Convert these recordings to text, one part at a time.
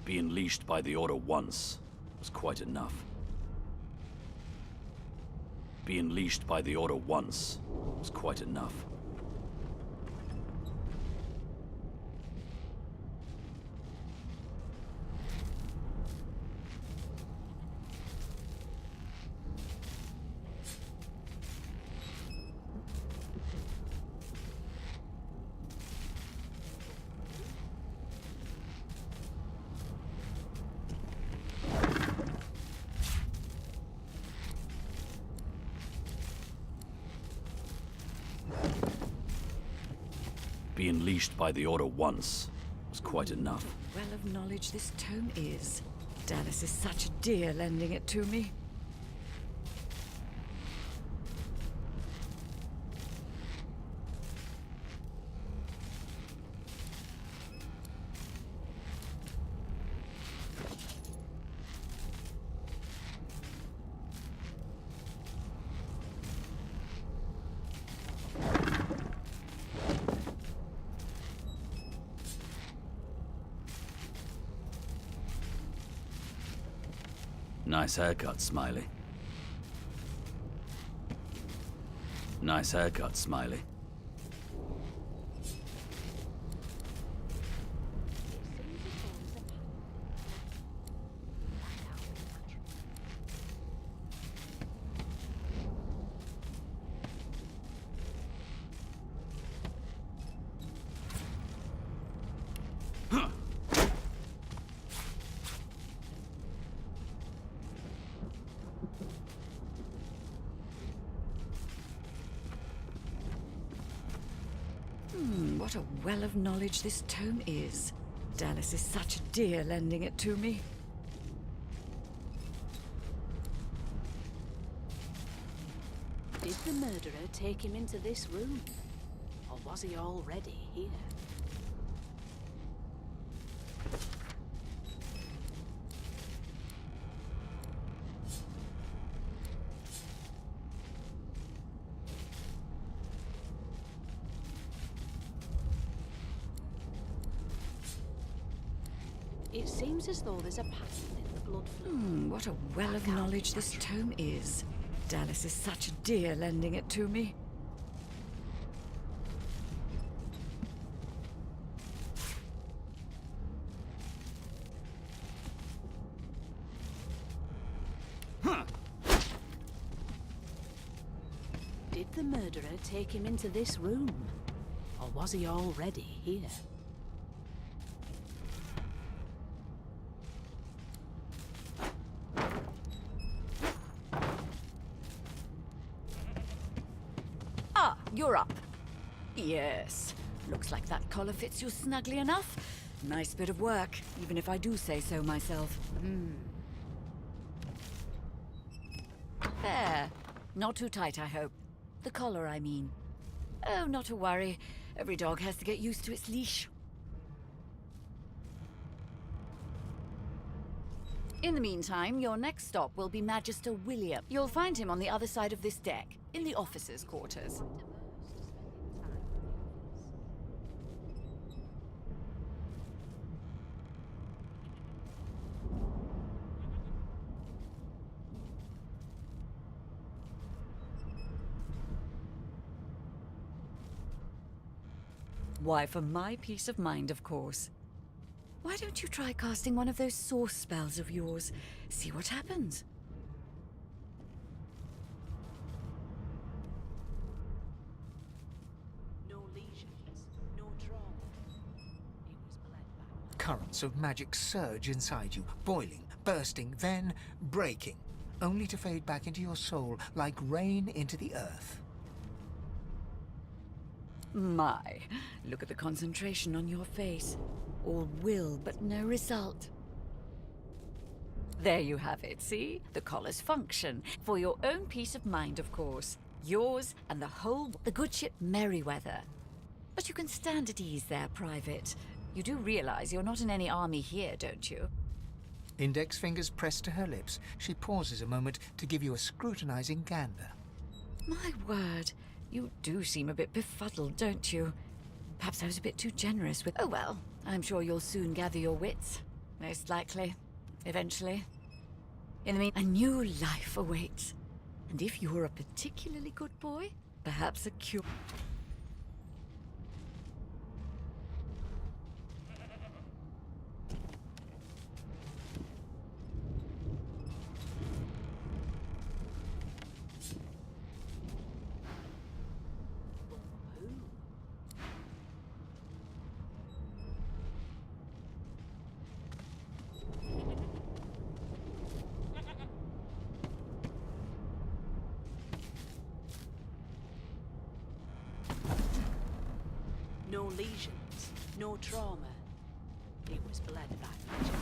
Being leashed by the Order once was quite enough. Being leashed by the Order once was quite enough. Being leashed by the Order once was quite enough. Well of knowledge this tome is. Dallas is such a dear lending it to me. Nice haircut, Smiley. Nice haircut, Smiley. What a well of knowledge this tome is. Dallas is such a dear lending it to me. Did the murderer take him into this room? Or was he already here? It seems as though there's a pattern in the blood flow. What a well of knowledge this tome is. Dallas is such a dear lending it to me. Did the murderer take him into this room? Or was he already here? You're up. Yes. Looks like that collar fits you snugly enough. Nice bit of work, even if I do say so myself. There. Not too tight, I hope. The collar, I mean. Oh, not to worry. Every dog has to get used to its leash. In the meantime, your next stop will be Magister William. You'll find him on the other side of this deck, in the officers' quarters. Why, for my peace of mind, of course. Why don't you try casting one of those source spells of yours? See what happens. No lesions, no trauma. It was bled back. Currents of magic surge inside you, boiling, bursting, then breaking, only to fade back into your soul like rain into the earth. My, look at the concentration on your face. All will, but no result. There you have it, see? The collar's function. For your own peace of mind, of course. Yours and the good ship Merryweather. But you can stand at ease there, Private. You do realize you're not in any army here, don't you? Index fingers pressed to her lips, she pauses a moment to give you a scrutinizing gander. My word, you do seem a bit befuddled, don't you? Perhaps I was a bit too generous with... Oh well, I'm sure you'll soon gather your wits. Most likely. Eventually. In the meantime, a new life awaits. And if you're a particularly good boy, perhaps a cure. No lesions, no trauma. It was bled by magic.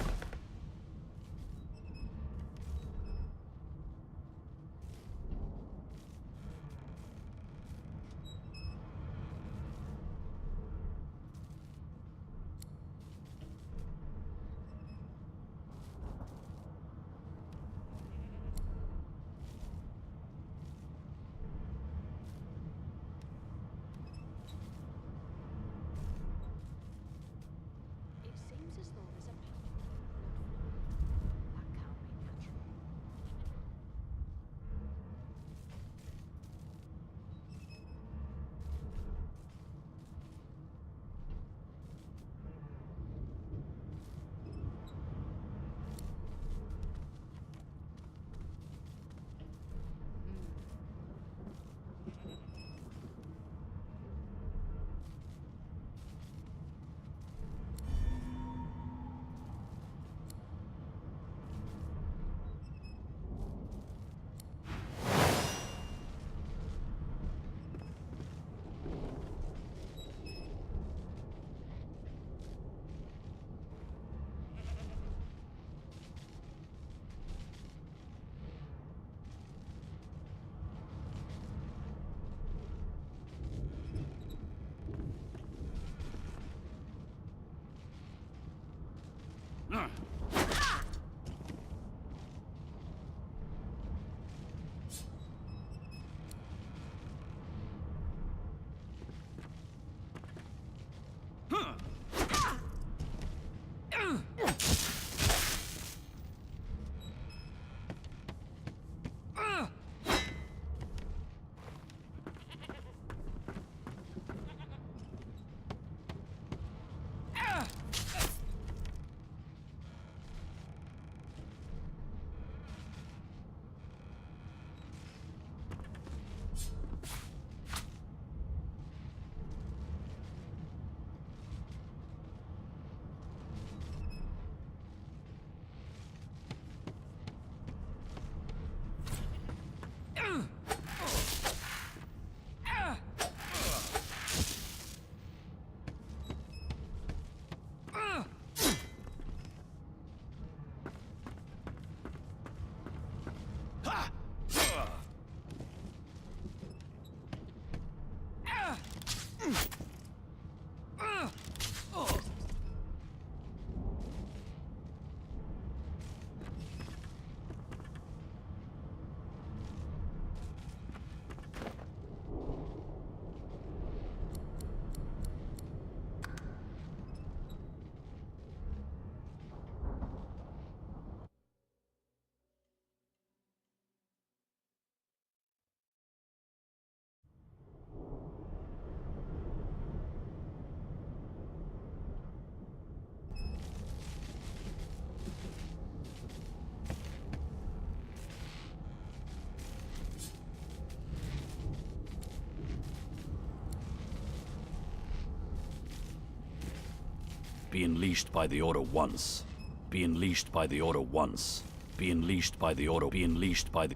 Be unleashed by the order once. Be unleashed by the order once. Be unleashed by the order. Be unleashed by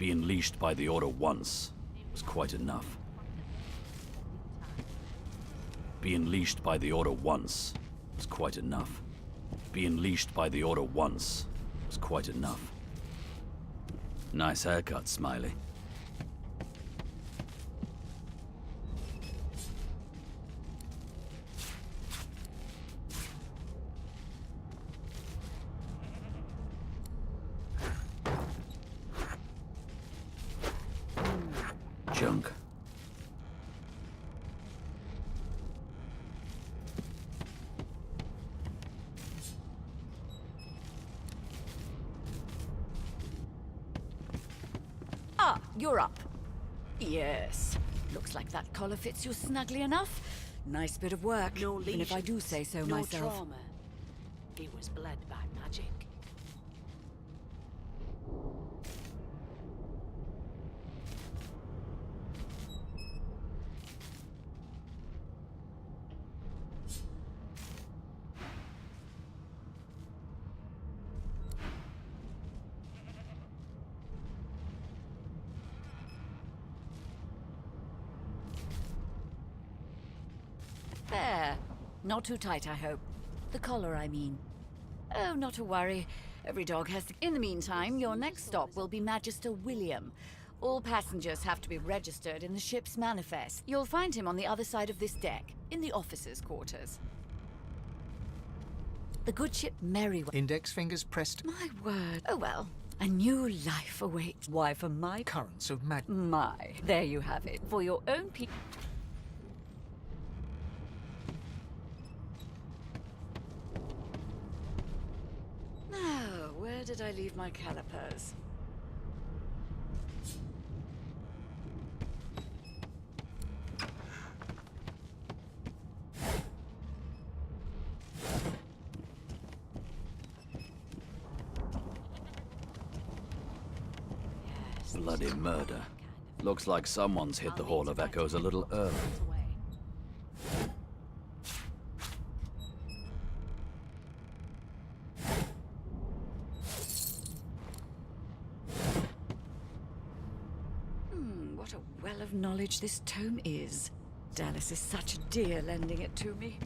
the order once. It was quite enough. Be unleashed by the order once. It was quite enough. Be unleashed by the order once. It was quite enough. Nice haircut, Smiley. Junk. Ah, you're up. Yes. Looks like that collar fits you snugly enough. Nice bit of work, No even if I do lesions, say so no myself. trauma. He was bled by magic. There. Not too tight, I hope. The collar, I mean. Oh, not to worry. Every dog has to... In the meantime, your next stop will be Magister William. All passengers have to be registered in the ship's manifest. You'll find him on the other side of this deck, in the officers' quarters. The good ship Merryweather... Index fingers pressed. My word. Oh well. A new life awaits. Why, for my... Currents of magic. My. There you have it. For your own people... Now, where did I leave my calipers? Bloody murder. Looks like someone's hit the Hall of Echoes a little early. What a well of knowledge this tome is. Dallas is such a dear lending it to me.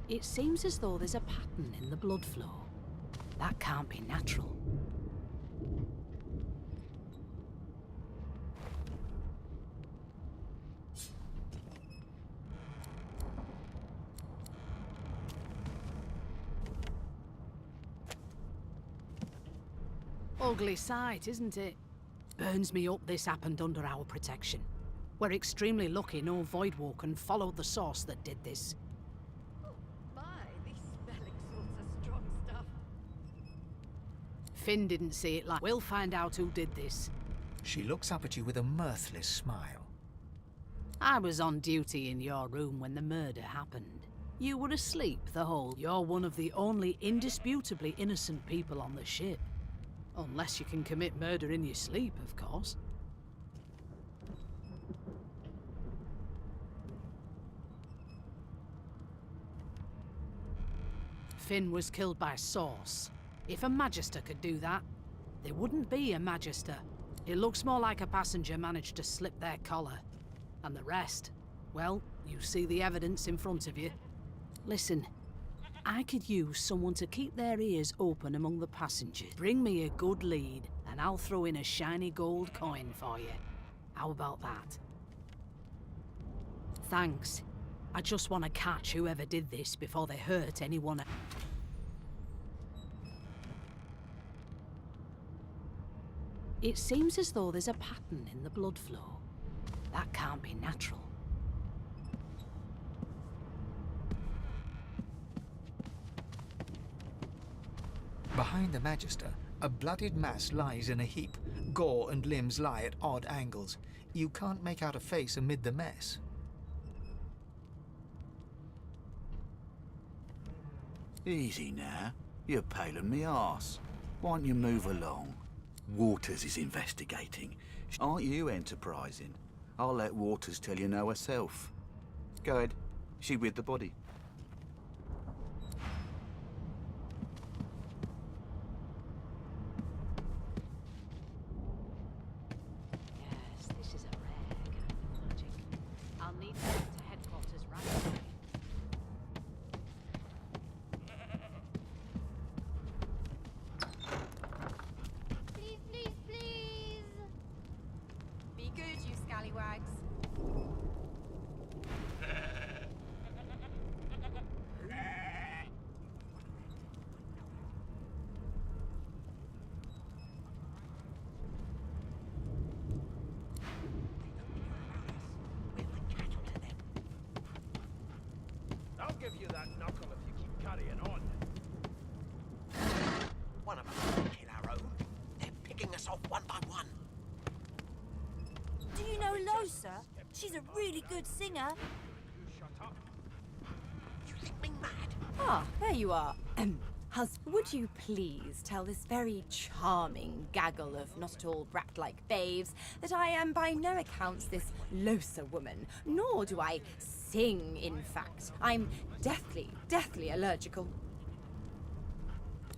It seems as though there's a pattern in the blood flow. That can't be natural. Ugly sight, isn't it? Burns me up this happened under our protection. We're extremely lucky no Voidwalker followed the source that did this. Finn didn't see it like... We'll find out who did this. She looks up at you with a mirthless smile. I was on duty in your room when the murder happened. You were asleep the whole... You're one of the only indisputably innocent people on the ship. Unless you can commit murder in your sleep, of course. Finn was killed by Source. If a Magister could do that, there wouldn't be a Magister. It looks more like a passenger managed to slip their collar. And the rest, well, you see the evidence in front of you. Listen, I could use someone to keep their ears open among the passengers. Bring me a good lead, and I'll throw in a shiny gold coin for you. How about that? Thanks. I just want to catch whoever did this before they hurt anyone. It seems as though there's a pattern in the blood flow. That can't be natural. Behind the Magister, a bloodied mass lies in a heap. Gore and limbs lie at odd angles. You can't make out a face amid the mess. Easy now. You're paling me arse. Why don't you move along? Waters is investigating. Aren't you enterprising? I'll let Waters tell you no herself. Go ahead. She with the body. Yes, this is a rare kind of magic. I'll need to get to headquarters right away. carrying on. One of us will kill our own. They're picking us off one by one. Do you know Losa? She's a really good singer. You shut up. You think me mad? Ah, there you are. Would you please tell this very charming gaggle of not at all brat-like babes that I am by no accounts this Losa woman, nor do I sing, in fact. I'm deathly allergical.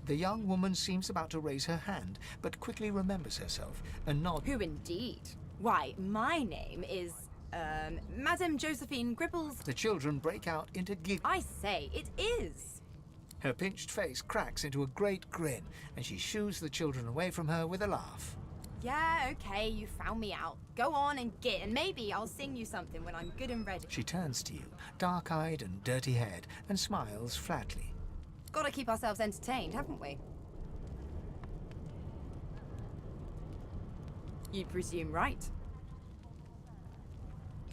The young woman seems about to raise her hand, but quickly remembers herself and nods. Who indeed? Why, my name is, Madame Josephine Gripples. The children break out into giggles. I say, it is. Her pinched face cracks into a great grin, and she shoos the children away from her with a laugh. Yeah, okay, you found me out. Go on and git, and maybe I'll sing you something when I'm good and ready. She turns to you, dark-eyed and dirty-haired, and smiles flatly. Gotta keep ourselves entertained, haven't we? You presume right.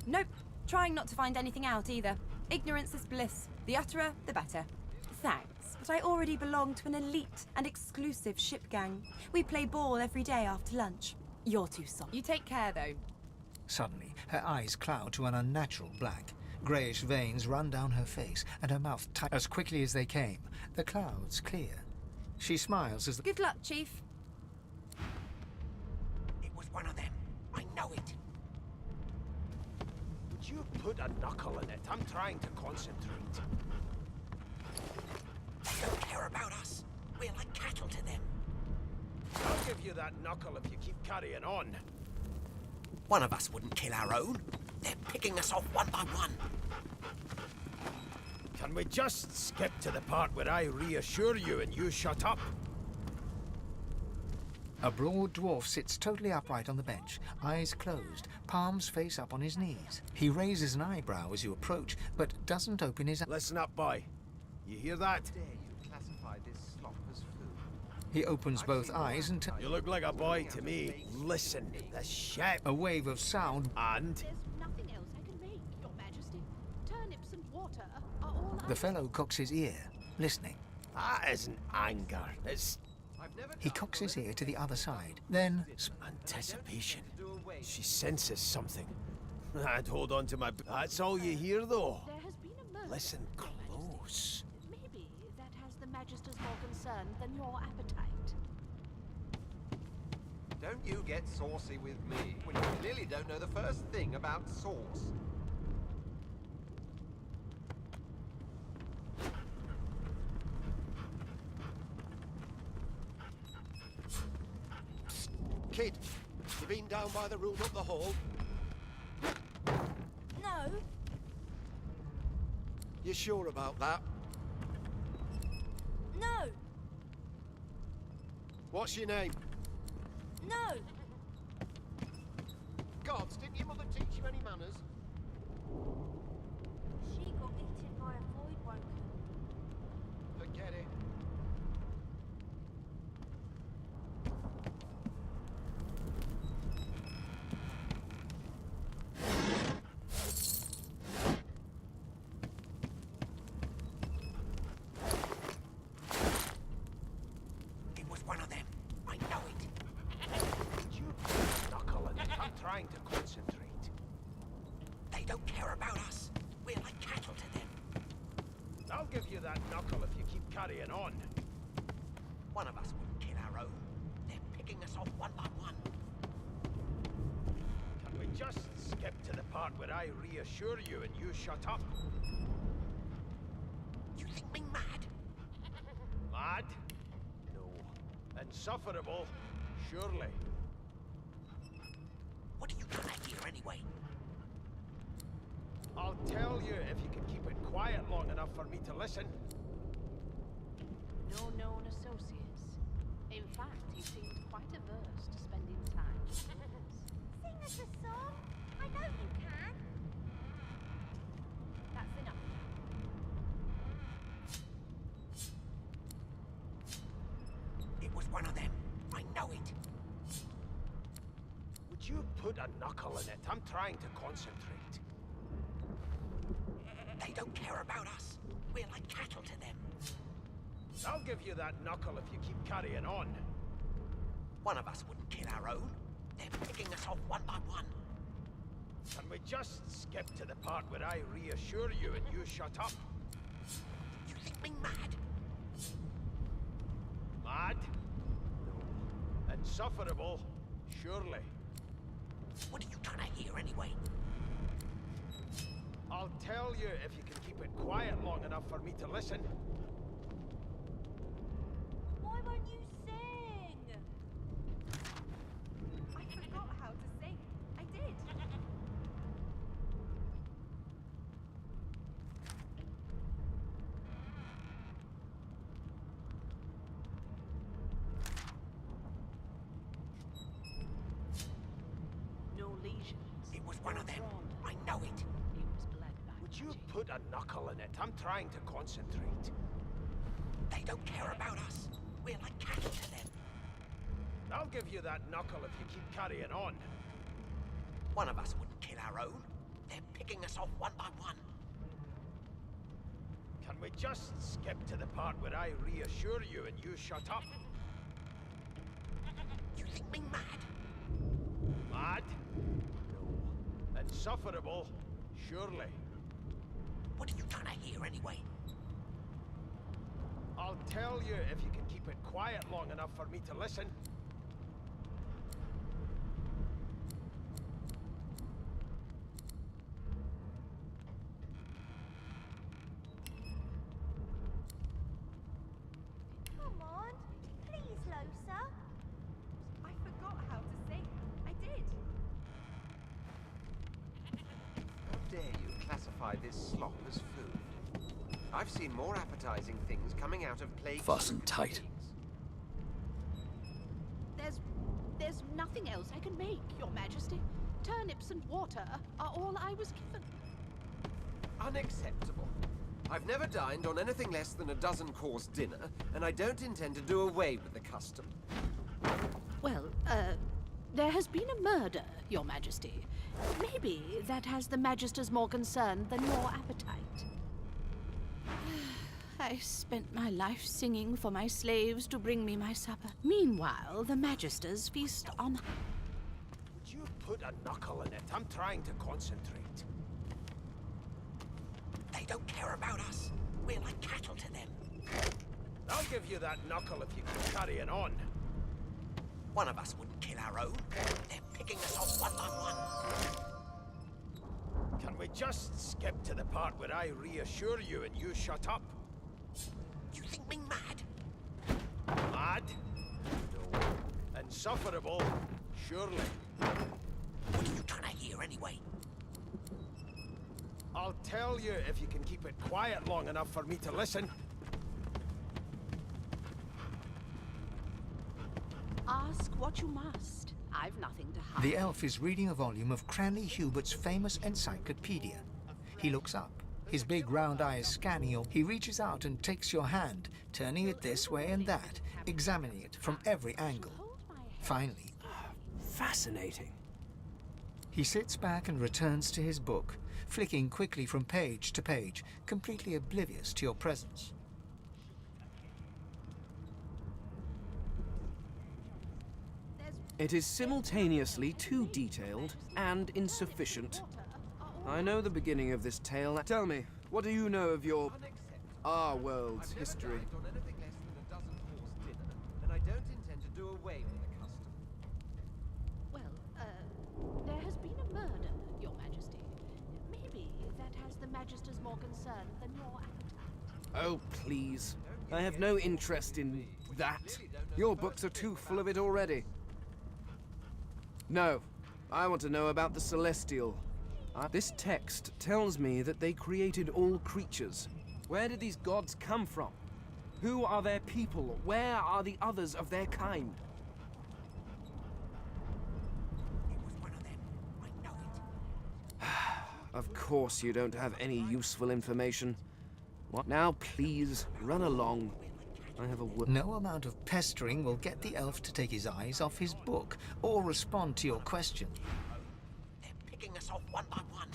Nope, trying not to find anything out either. Ignorance is bliss. The utterer, the better. Thanks, but I already belong to an elite and exclusive ship gang. We play ball every day after lunch. You're too soft. You take care, though. Suddenly, her eyes cloud to an unnatural black. Greyish veins run down her face, and her mouth tight. As quickly as they came, the clouds clear. She smiles as the... Good luck, Chief. It was one of them. I know it. Would you put a knuckle in it? I'm trying to concentrate. They don't care about us. We're like cattle to them. I'll give you that knuckle if you keep carrying on. One of us wouldn't kill our own. They're picking us off one by one. Can we just skip to the part where I reassure you and you shut up? A broad dwarf sits totally upright on the bench, eyes closed, palms face up on his knees. He raises an eyebrow as you approach, but doesn't open his... Listen up, boy. You hear that? He opens both eyes and... You look like a boy to me. Listen, the ship. A wave of sound... And? There's nothing else I can make, Your Majesty. Turnips and water are all The fellow cocks his ear, listening. That isn't anger. It's... He cocks his ear to the other side, then... anticipation. She senses something. I'd hold on to my... That's all you hear, though. There has been a murder. Listen close. Maybe that has the Magisters more concerned than your appetite. Don't you get saucy with me when you clearly don't know the first thing about sauce. Kid, you been down by the room up the hall? No. You sure about that? No. What's your name? No. Gods, didn't your mother teach you any manners? She got eaten by a void woken. Forget it. It was one of them. I know it. Did you put a knuckle in it? I'm trying to concentrate. They don't care about us. We're like cattle to them. I'll give you that knuckle if you keep carrying on. One of us wouldn't kill our own. They're picking us off one by one. Can we just skip to the part where I reassure you and you shut up? You think me mad? Mad? No. Insufferable? Surely. What are you trying to hear anyway? I'll tell you if you can keep it quiet long enough for me to listen. No known associates. In fact, he seemed quite averse to spending time. Sing us a song. I know you can. That's enough. It was one of them. I know it. Would you put a knuckle in it? I'm trying to concentrate. They don't care about us. We're like cattle to them. I'll give you that knuckle if you keep carrying on. One of us wouldn't kill our own. They're picking us off one by one. Can we just skip to the part where I reassure you and you shut up? You think me mad? Mad? No. Insufferable? Surely. What are you trying to hear anyway? I'll tell you if you can keep it quiet long enough for me to listen. Why won't you sing? I forgot how to sing. I did. No lesions. It was one of them. I know it. He was bled by Would you magic. put a knuckle in it? I'm trying to concentrate. They don't care about us. We're like cattle to them. I'll give you that knuckle if you keep carrying on. One of us wouldn't kill our own. They're picking us off one by one. Can we just skip to the part where I reassure you and you shut up? You think me mad? Mad? No. Insufferable? Surely. What are you trying to hear anyway? I'll tell you if you can keep it quiet long enough for me to listen. Come on. Please, Losa. I forgot how to sing. I did. How dare you classify this slop as food? I've seen more appetizing things coming out of plague. Fuss and tight. There's nothing else I can make, Your Majesty. Turnips and water are all I was given. Unacceptable. I've never dined on anything less than a dozen-course dinner, and I don't intend to do away with the custom. Well, there has been a murder, Your Majesty. Maybe that has the Magisters more concerned than your appetite. I spent my life singing for my slaves to bring me my supper. Meanwhile, the Magisters feast on... Would you put a knuckle in it? I'm trying to concentrate. They don't care about us. We're like cattle to them. I'll give you that knuckle if you keep carrying on. One of us wouldn't kill our own. They're picking us off one by one. Can we just skip to the part where I reassure you and you shut up? You think me mad? Mad? No. Insufferable? Surely. What are you trying to hear anyway? I'll tell you if you can keep it quiet long enough for me to listen. Ask what you must. I've nothing to hide. The elf is reading a volume of Cranley Hubert's famous encyclopedia. He looks up, his big round eyes scanning you. He reaches out and takes your hand, turning it this way and that, examining it from every angle. Finally, Fascinating. he sits back and returns to his book, flicking quickly from page to page, completely oblivious to your presence. It is simultaneously too detailed and insufficient. I know the beginning of this tale. Tell me, what do you know of our world's history? On anything less than a dozen-course dinner, and I don't intend to do away with the custom. Well, there has been a murder, Your Majesty. Maybe that has the Magisters more concerned than your appetite. Oh, please. I have no interest in that. Your books are too full of it already. No, I want to know about the Celestial. This text tells me that they created all creatures. Where did these gods come from? Who are their people? Where are the others of their kind? It was one of them. I know it. Of course you don't have any useful information. What now, please, run along. I have a word. No amount of pestering will get the elf to take his eyes off his book or respond to your question. They're picking us off one by one.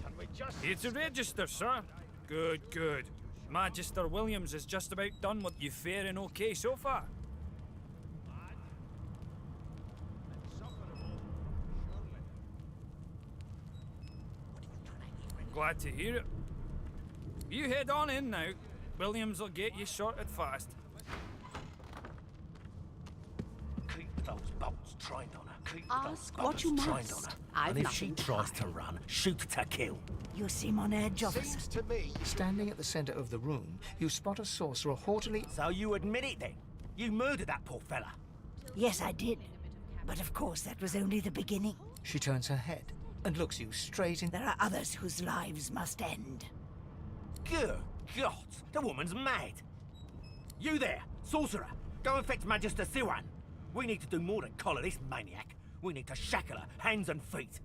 Can we just... It's a register, sir. Good, good. Magister Williams is just about done with you faring okay so far. Glad to hear it. You head on in now. Williams will get you sorted fast. Keep those bolts trained on her. Keep Ask those what you bolts trained must. on her. I've And if she nothing to tries hide. to run, shoot to kill. You seem on edge, officer. Seems to me Standing at the center of the room, you spot a sorcerer haughtily. So you admit it then? You murdered that poor fella. Yes, I did. But of course, that was only the beginning. She turns her head and looks you straight in. There are others whose lives must end. Good God, the woman's mad. You there, sorcerer, go and fetch Magister Siwan. We need to do more than collar this maniac. We need to shackle her, hands and feet.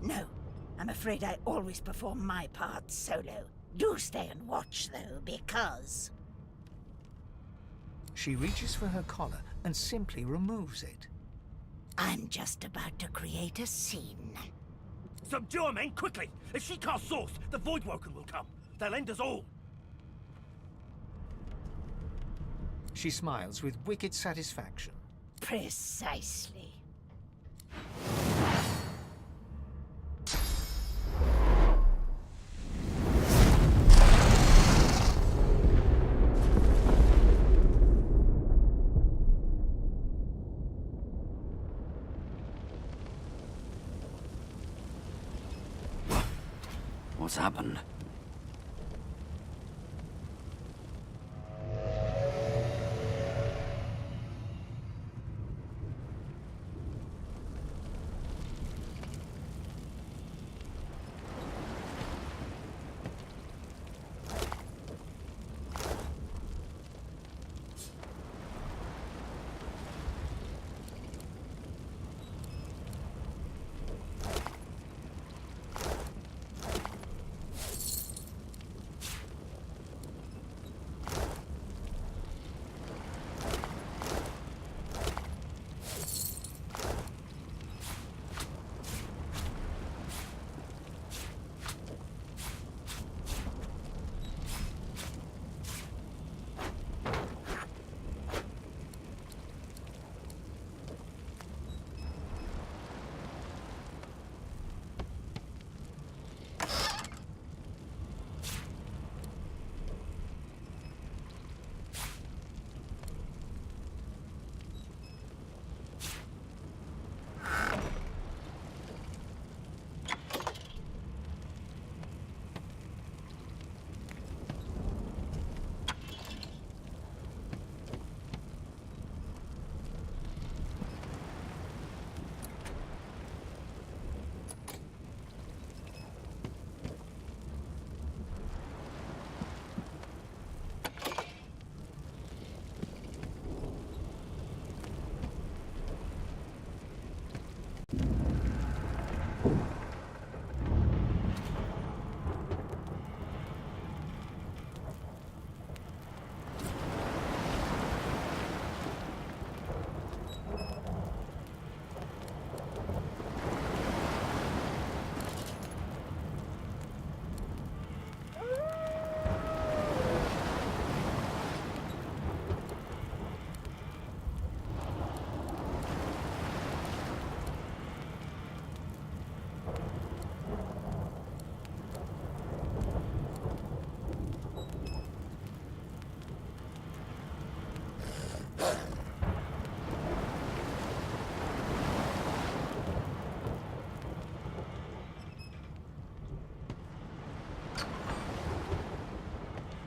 No, I'm afraid I always perform my part solo. Do stay and watch, though, because... She reaches for her collar and simply removes it. I'm just about to create a scene. Subdue her, men, quickly! If she casts Source, the Voidwoken will come. They'll end us all. She smiles with wicked satisfaction. Precisely. What's happened?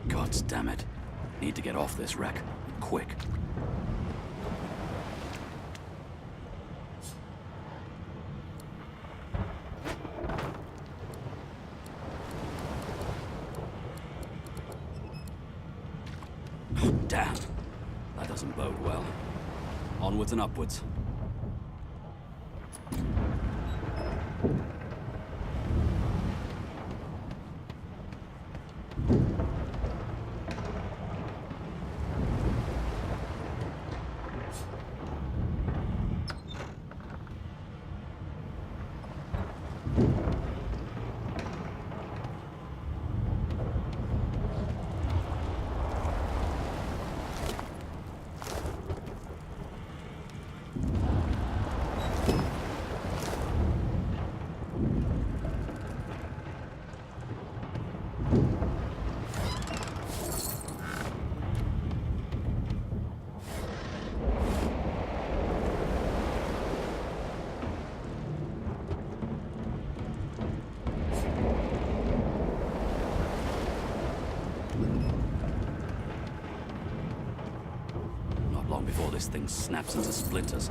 God damn it. Need to get off this wreck. Quick. Damn. That doesn't bode well. Onwards and upwards. long before this thing snaps into splinters.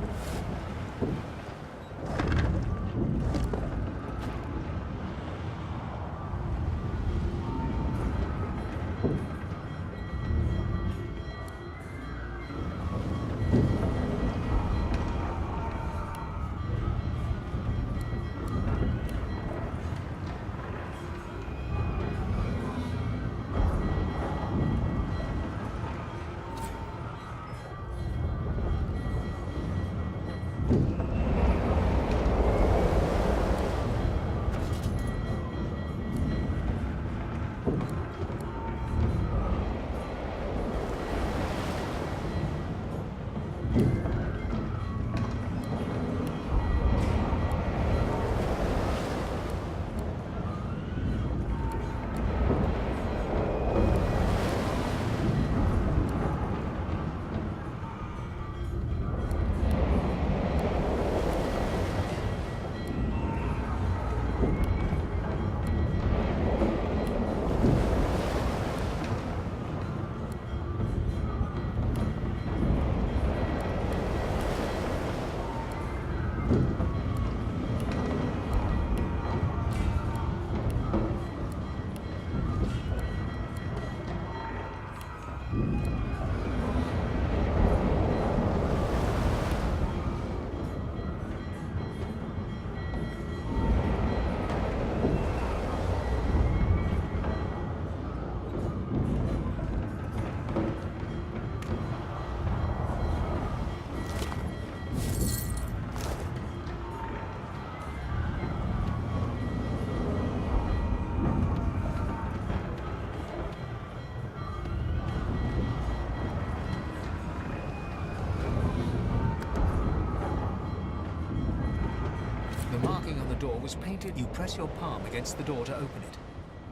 door was painted. You press your palm against the door to open it.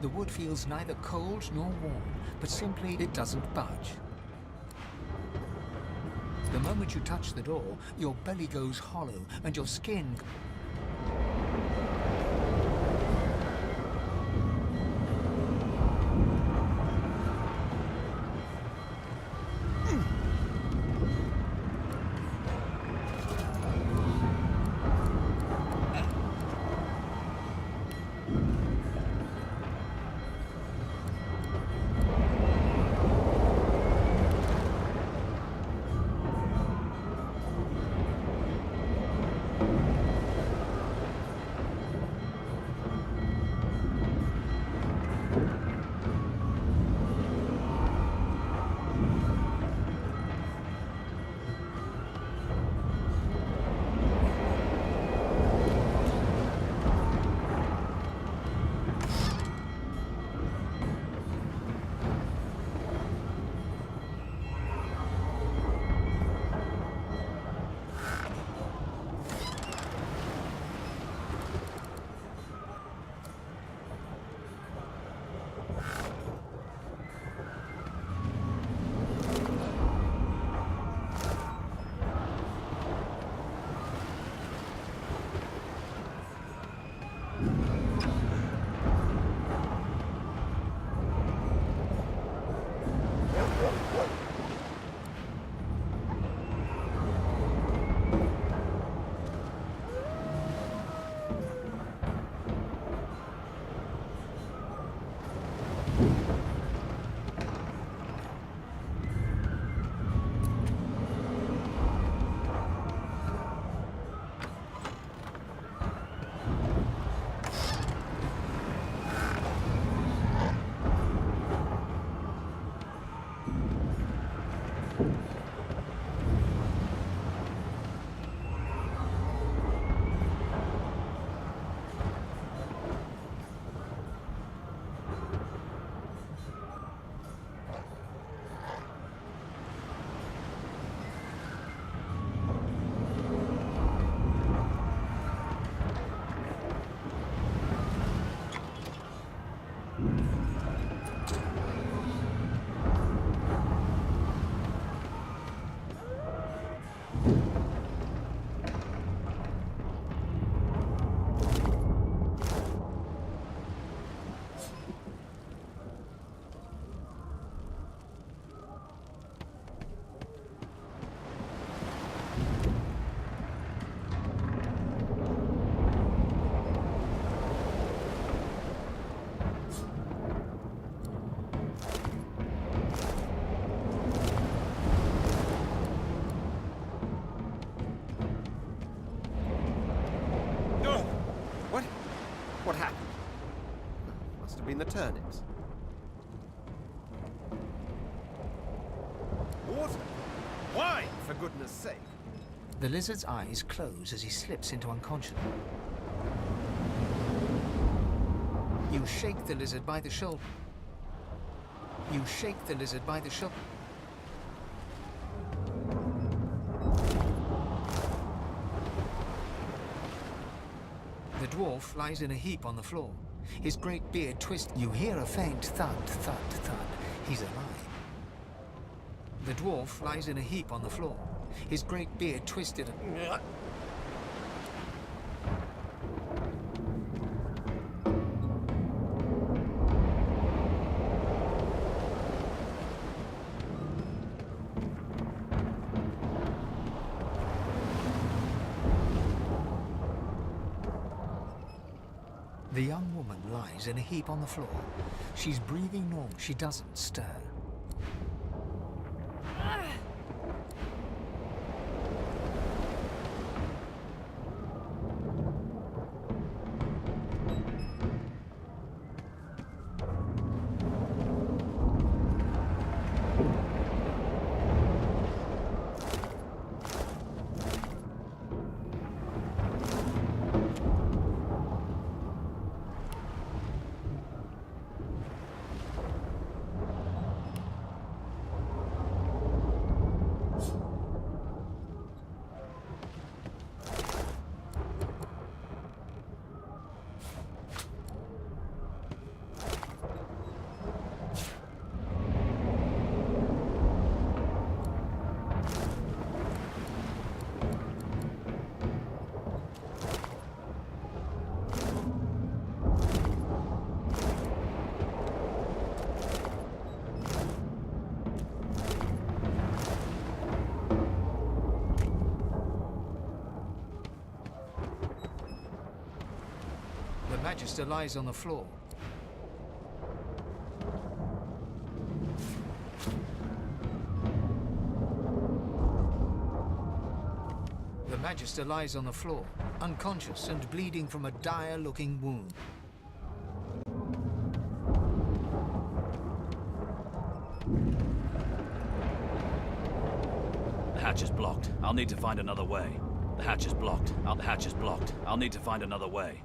The wood feels neither cold nor warm, but simply it doesn't budge. The moment you touch the door, your belly goes hollow and your skin... What happened? Must have been the turnips. Water? Why, for goodness sake? The lizard's eyes close as he slips into unconsciousness. You shake the lizard by the shoulder. You shake the lizard by the shoulder. The dwarf lies in a heap on the floor. His great beard twists. You hear a faint thud, thud, thud. He's alive. The dwarf lies in a heap on the floor. His great beard twisted. The young woman lies in a heap on the floor. She's breathing normal. She doesn't stir. The Magister lies on the floor. The Magister lies on the floor, unconscious and bleeding from a dire-looking wound. The hatch is blocked. I'll need to find another way. The hatch is blocked. The hatch is blocked. I'll need to find another way.